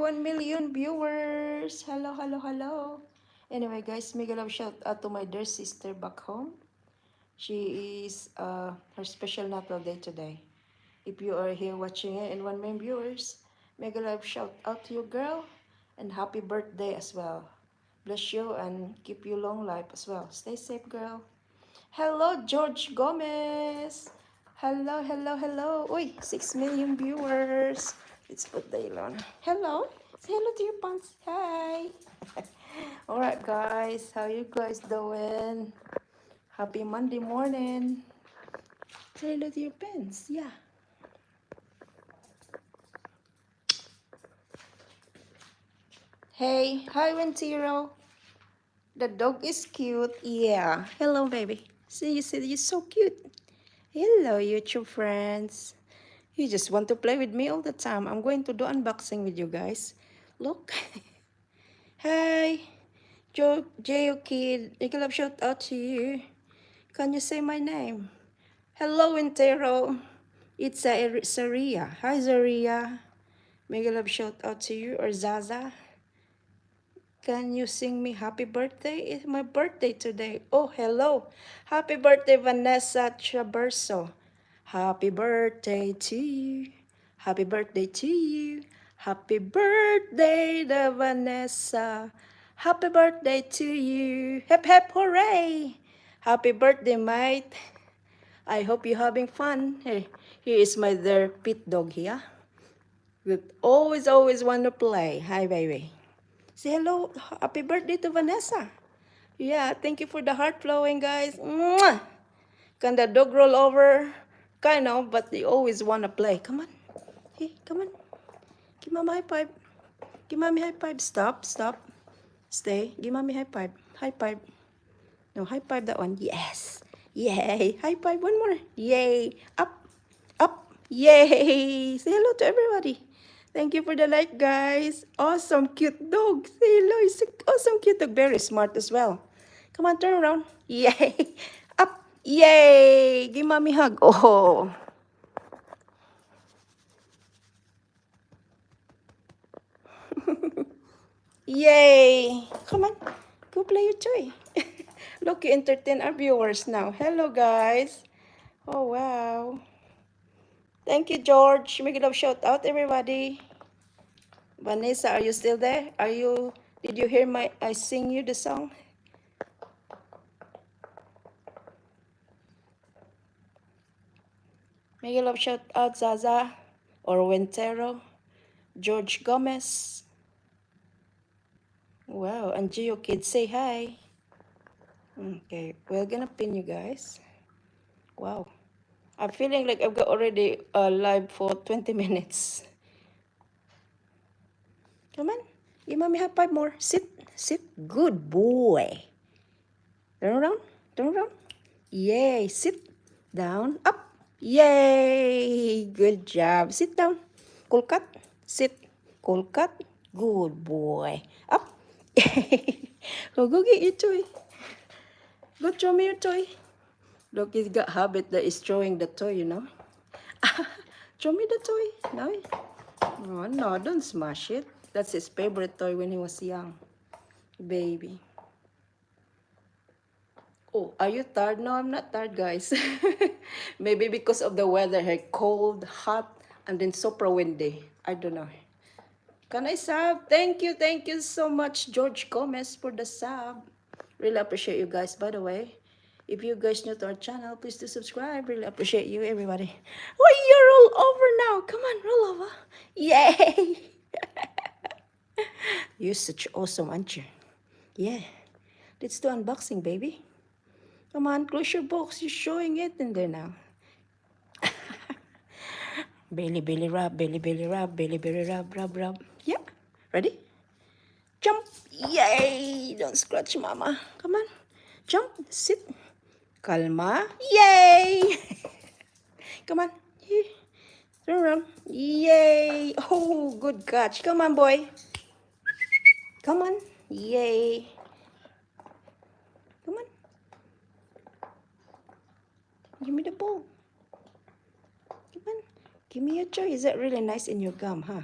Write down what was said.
1 million viewers. Hello, hello, hello. Anyway, guys, mega love shout out to my dear sister back home. She is her special natal day today. If you are here watching it and 1 million viewers, mega love shout out to you, girl, and happy birthday as well. Bless you and keep you long life as well. Stay safe, girl. Hello, George Gomez. Hello, hello, hello. Uy, 6 million viewers. Let's put the on. Hello. Say hello to your pants. Hi. Alright, guys. How you guys doing? Happy Monday morning. Say hello to your pants. Yeah. Hey. Hi, Wentiro. The dog is cute. Yeah. Hello, baby. See, you're so cute. Hello, YouTube friends. You just want to play with me all the time. I'm going to do unboxing with you guys. Look. Hey, J.O. Kid. Mega love shout out to you. Can you say my name? Hello, Intero. It's Zaria. Hi, Zaria. Mega love shout out to you. Or Zaza. Can you sing me happy birthday? It's my birthday today. Oh, hello. Happy birthday, Vanessa Traverso. Happy birthday to you. Happy birthday to you. Happy birthday, the Vanessa. Happy birthday to you. Hep hep hooray. Happy birthday, mate. I hope you're having fun. Hey, here is my dear pit dog here. We always want to play. Hi, baby. Say hello. Happy birthday to Vanessa. Yeah, thank you for the heart flowing, guys. Mwah! Can the dog roll over? Kind of, but they always want to play. Come on. Hey, come on. Give Mama high five. Give Mommy high five. Stop, stop. Stay. Give Mommy high five. High five. No, high five that one. Yes. Yay. High five. One more. Yay. Up. Up. Yay. Say hello to everybody. Thank you for the like, guys. Awesome, cute dog. Say hello. It's an awesome, cute dog. Very smart as well. Come on, turn around. Yay. Up. Yay. Give Mommy a hug. Oh. Yay. Come on. Go play your toy. Look, you entertain our viewers now. Hello, guys. Oh, wow. Thank you, George. Make a love shout out, everybody. Vanessa, are you still there? Did you hear I sing you the song? Make a love shout out, Zaza, or Wentero, George Gomez. Wow, and Geo Kids, say hi. Okay, we're gonna pin you guys. Wow. I'm feeling like I've got already live for 20 minutes. Come on. Give Mommy high five more. Sit. Sit. Good boy. Turn around. Turn around. Yay. Sit. Down. Up. Yay. Good job. Sit down. Cool cut. Sit. Cool cut. Good boy. Up. Oh, go get your toy. Go show me your toy. Look, he's got habit that is throwing the toy, you know. Show me the toy. No. Oh, no, don't smash it. That's his favorite toy when he was young. Baby. Oh, are you tired? No, I'm not tired, guys. Maybe because of the weather here. Cold, hot, and then super windy. I don't know. Can I sub? Thank you so much, George Gomez, for the sub. Really appreciate you guys, by the way. If you guys new to our channel, please do subscribe. Really appreciate you, everybody. Oh, you're all over now. Come on, roll over. Yay! You're such awesome, aren't you? Yeah. Let's do unboxing, baby. Come on, close your box. You're showing it in there now. Belly rub, belly rub, belly rub, rub, rub. Yeah. Ready? Jump. Yay! Don't scratch, mama. Come on. Jump. Sit. Kalma. Yay! Come on. Turn around. Yay! Oh, good catch. Come on, boy. Come on. Yay. Come on. Give me the ball. Come on. Give me a toy. Is that really nice in your gum, huh?